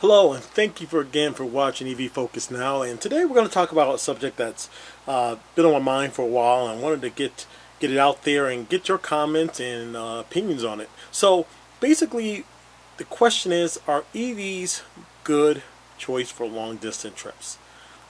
Hello, and thank you for watching EV Focus Now. And today we're going to talk about a subject that's been on my mind for a while, and I wanted to get it out there and get your comments and opinions on it. So basically, the question is: are EVs good choice for long distance trips?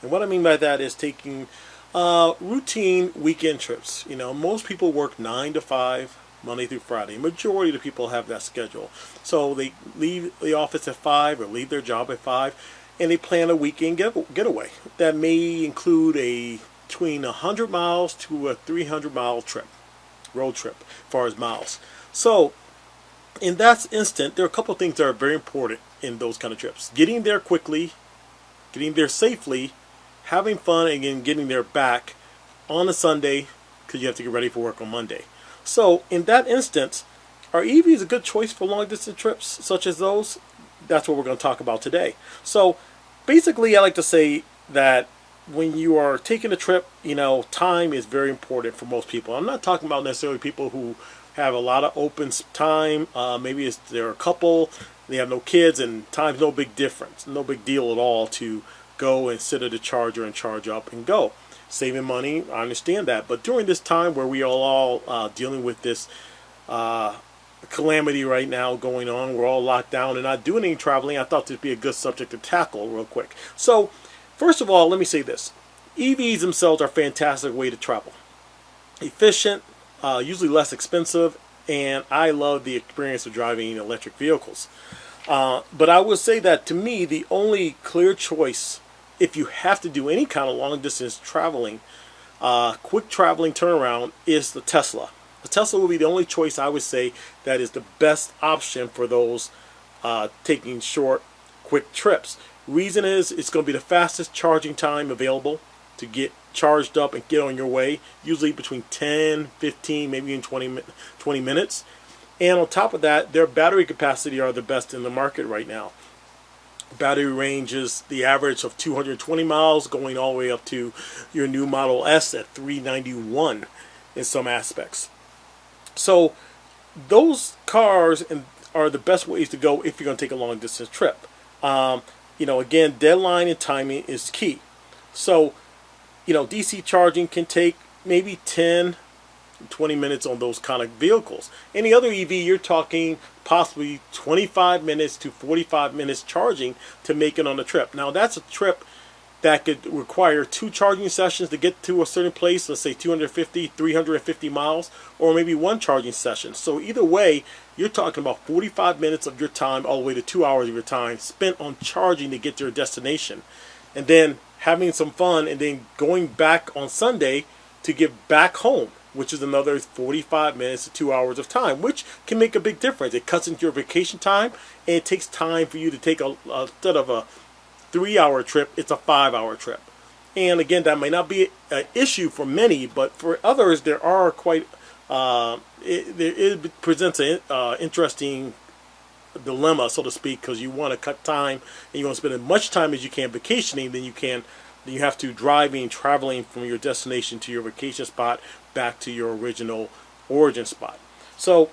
And what I mean by that is taking routine weekend trips. You know, most people work 9 to 5 Monday through Friday. Majority of the people have that schedule. So they leave the office at 5 or leave their job at 5 and they plan a weekend getaway. That may include a between 100 miles to a 300-mile trip, road trip, as far as miles. So in that instant, there are a couple of things that are very important in those kind of trips. Getting there quickly, getting there safely, having fun, and then getting there back on a Sunday because you have to get ready for work on Monday. So in that instance, are EVs a good choice for long distance trips such as those? That's what we're going to talk about today. So basically, I like to say that when you are taking a trip, you know, time is very important for most people. I'm not talking about necessarily people who have a lot of open time. Maybe they're a couple, they have no kids, and time's no big difference, no big deal at all to go and sit at a charger and charge up and go. Saving money, I understand that. But during this time where we are all dealing with this calamity right now going on, we're all locked down and not doing any traveling, I thought this would be a good subject to tackle real quick. So, first of all, let me say this. EVs themselves are a fantastic way to travel. Efficient, usually less expensive, and I love the experience of driving electric vehicles. But I would say that to me, the only clear choice if you have to do any kind of long distance traveling, quick traveling turnaround, is the Tesla. The Tesla will be the only choice I would say that is the best option for those taking short, quick trips. Reason is it's going to be the fastest charging time available to get charged up and get on your way, usually between 10, 15, maybe even 20 minutes. And on top of that, their battery capacity are the best in the market right now. Battery range is the average of 220 miles going all the way up to your new Model S at 391 in some aspects. So those cars are the best ways to go if you're going to take a long distance trip. You know, again, deadline and timing is key. So, you know, DC charging can take maybe 10 20 minutes on those kind of vehicles. Any other EV, you're talking possibly 25 minutes to 45 minutes charging to make it on the trip. Now that's a trip that could require 2 charging sessions to get to a certain place, let's say 250, 350 miles, or maybe 1 charging session. So either way, you're talking about 45 minutes of your time all the way to 2 hours of your time spent on charging to get to your destination. And then having some fun and then going back on Sunday to get back home, which is another 45 minutes to 2 hours of time, which can make a big difference. It cuts into your vacation time, and it takes time for you to take instead of a 3-hour trip, it's a 5-hour trip. And again, that may not be an issue for many, but for others, there are quite, it presents an interesting dilemma, so to speak, because you want to cut time, and you want to spend as much time as you can vacationing, then you have to traveling from your destination to your vacation spot back to your original origin spot. So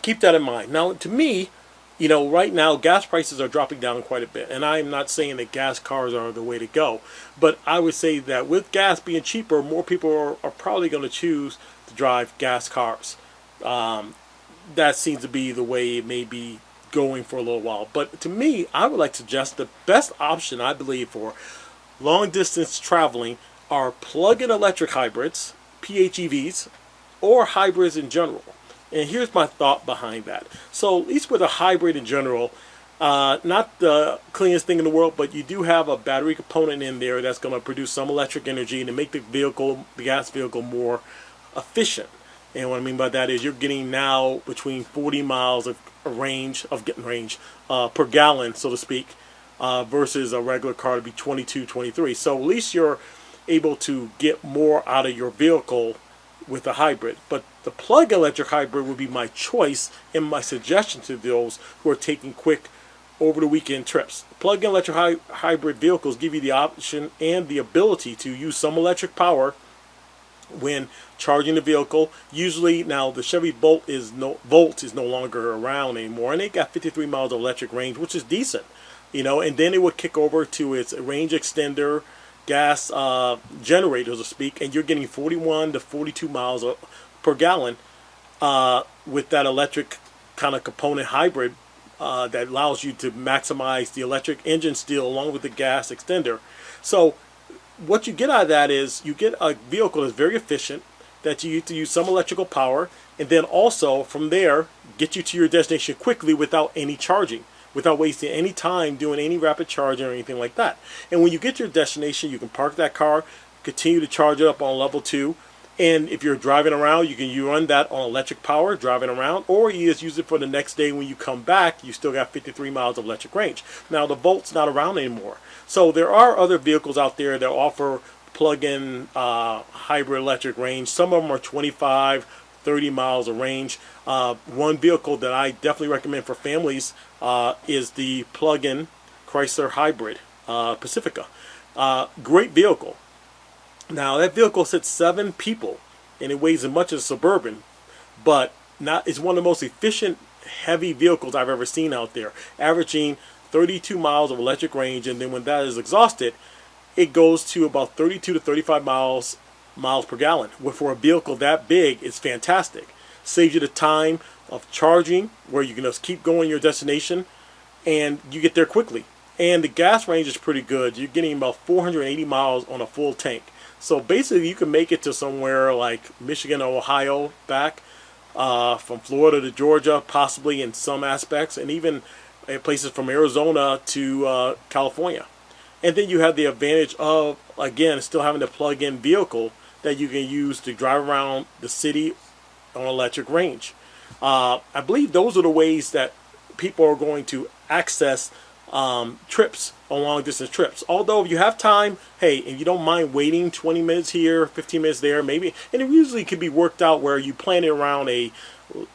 keep that in mind. Now, to me, you know, right now gas prices are dropping down quite a bit, and I'm not saying that gas cars are the way to go, but I would say that with gas being cheaper, more people are probably going to choose to drive gas cars. That seems to be the way it may be going for a little while. But to me, I would like to suggest the best option, I believe, for long distance traveling are plug-in electric hybrids, PHEVs, or hybrids in general. And here's my thought behind that. So at least with a hybrid in general, not the cleanest thing in the world, but you do have a battery component in there that's going to produce some electric energy to make the gas vehicle more efficient. And what I mean by that is you're getting now between 40 miles of getting range per gallon, so to speak, versus a regular car to be 22, 23. So at least you're able to get more out of your vehicle with a hybrid. But the plug-in electric hybrid would be my choice and my suggestion to those who are taking quick over the weekend trips. Plug-in electric hybrid vehicles give you the option and the ability to use some electric power when charging the vehicle. Usually now the Chevy Bolt is no longer around anymore, and they got 53 miles of electric range, which is decent. and then it would kick over to its range extender gas generator, so to speak, and you're getting 41 to 42 miles per gallon with that electric kind of component hybrid that allows you to maximize the electric engine steel along with the gas extender. So what you get out of that is you get a vehicle that's very efficient, that you get to use some electrical power, and then also from there get you to your destination quickly without any charging, without wasting any time doing any rapid charging or anything like that. And when you get to your destination, you can park that car, continue to charge it up on level 2, and if you're driving around, you run that on electric power driving around, or you just use it for the next day. When you come back, you still got 53 miles of electric range. Now the Volt's not around anymore, so there are other vehicles out there that offer plug-in hybrid electric range. Some of them are 25, 30 miles of range. One vehicle that I definitely recommend for families is the plug-in Chrysler Hybrid Pacifica. Great vehicle. Now that vehicle sits 7 people and it weighs as much as a Suburban, but it's one of the most efficient heavy vehicles I've ever seen out there, averaging 32 miles of electric range, and then when that is exhausted, it goes to about 32 to 35 miles per gallon. For a vehicle that big, it's fantastic. Saves you the time of charging, where you can just keep going your destination and you get there quickly. And the gas range is pretty good. You're getting about 480 miles on a full tank. So basically you can make it to somewhere like Michigan or Ohio back, from Florida to Georgia, possibly in some aspects, and even places from Arizona to California. And then you have the advantage of, again, still having a plug-in vehicle that you can use to drive around the city on electric range. I believe those are the ways that people are going to access trips, on long distance trips. Although if you have time, hey, and you don't mind waiting 20 minutes here, 15 minutes there, maybe, and it usually can be worked out where you plan it around a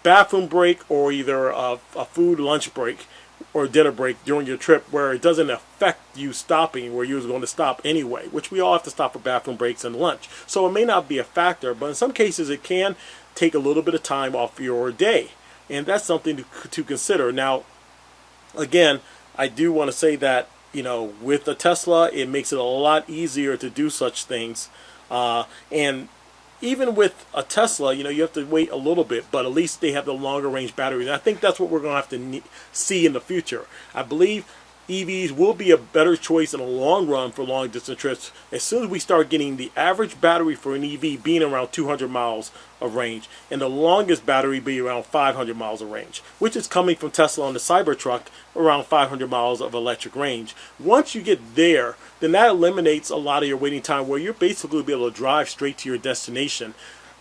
bathroom break or either a food lunch break or dinner break during your trip, where it doesn't affect you stopping where you was going to stop anyway, which we all have to stop for bathroom breaks and lunch. So it may not be a factor, but in some cases it can take a little bit of time off your day, and that's something to consider. Now, again, I do want to say that, with the Tesla, it makes it a lot easier to do such things. And even with a Tesla, you have to wait a little bit, but at least they have the longer range batteries. And I think that's what we're going to have to see in the future. I believe EVs will be a better choice in the long run for long distance trips as soon as we start getting the average battery for an EV being around 200 miles of range, and the longest battery be around 500 miles of range, which is coming from Tesla on the Cybertruck, around 500 miles of electric range. Once you get there, then that eliminates a lot of your waiting time, where you're basically be able to drive straight to your destination.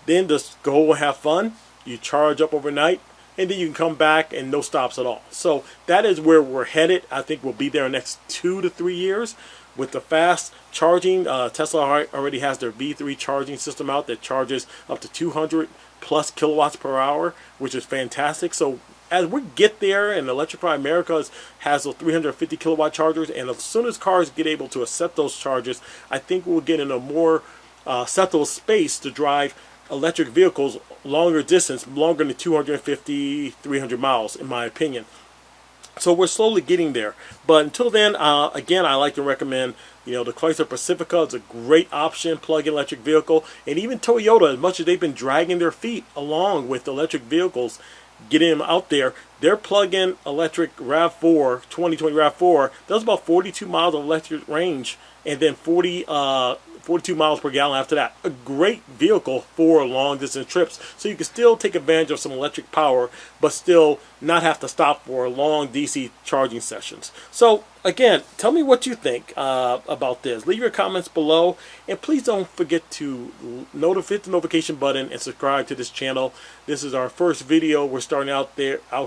Then just go and have fun. You charge up overnight, and then you can come back and no stops at all. So that is where we're headed. I think we'll be there in the next 2 to 3 years with the fast charging. Tesla already has their V3 charging system out that charges up to 200 plus kilowatts per hour, which is fantastic. So as we get there, and Electrify America has those 350 kilowatt chargers, and as soon as cars get able to accept those chargers, I think we'll get in a more settled space to drive electric vehicles longer distance, longer than 250, 300 miles, in my opinion. So we're slowly getting there. But until then, again, I like to recommend, the Chrysler Pacifica is a great option, plug-in electric vehicle. And even Toyota, as much as they've been dragging their feet along with electric vehicles, getting them out there, their plug-in electric RAV4, 2020 RAV4, does about 42 miles of electric range, and then 42 miles per gallon after that. A great vehicle for long distance trips, so you can still take advantage of some electric power, but still not have to stop for long DC charging sessions. So again, tell me what you think about this. Leave your comments below, and please don't forget to hit the notification button and subscribe to this channel. This is our first video. We're starting out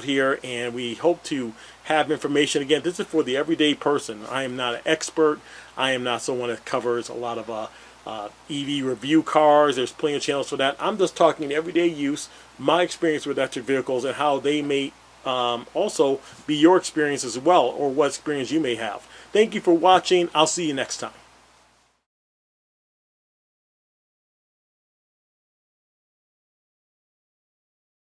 here, and we hope to have information. Again, this is for the everyday person. I am not an expert. I am not someone that covers a lot of EV review cars. There's plenty of channels for that. I'm just talking everyday use, my experience with electric vehicles, and how they may also be your experience as well, or what experience you may have. Thank you for watching. I'll see you next time.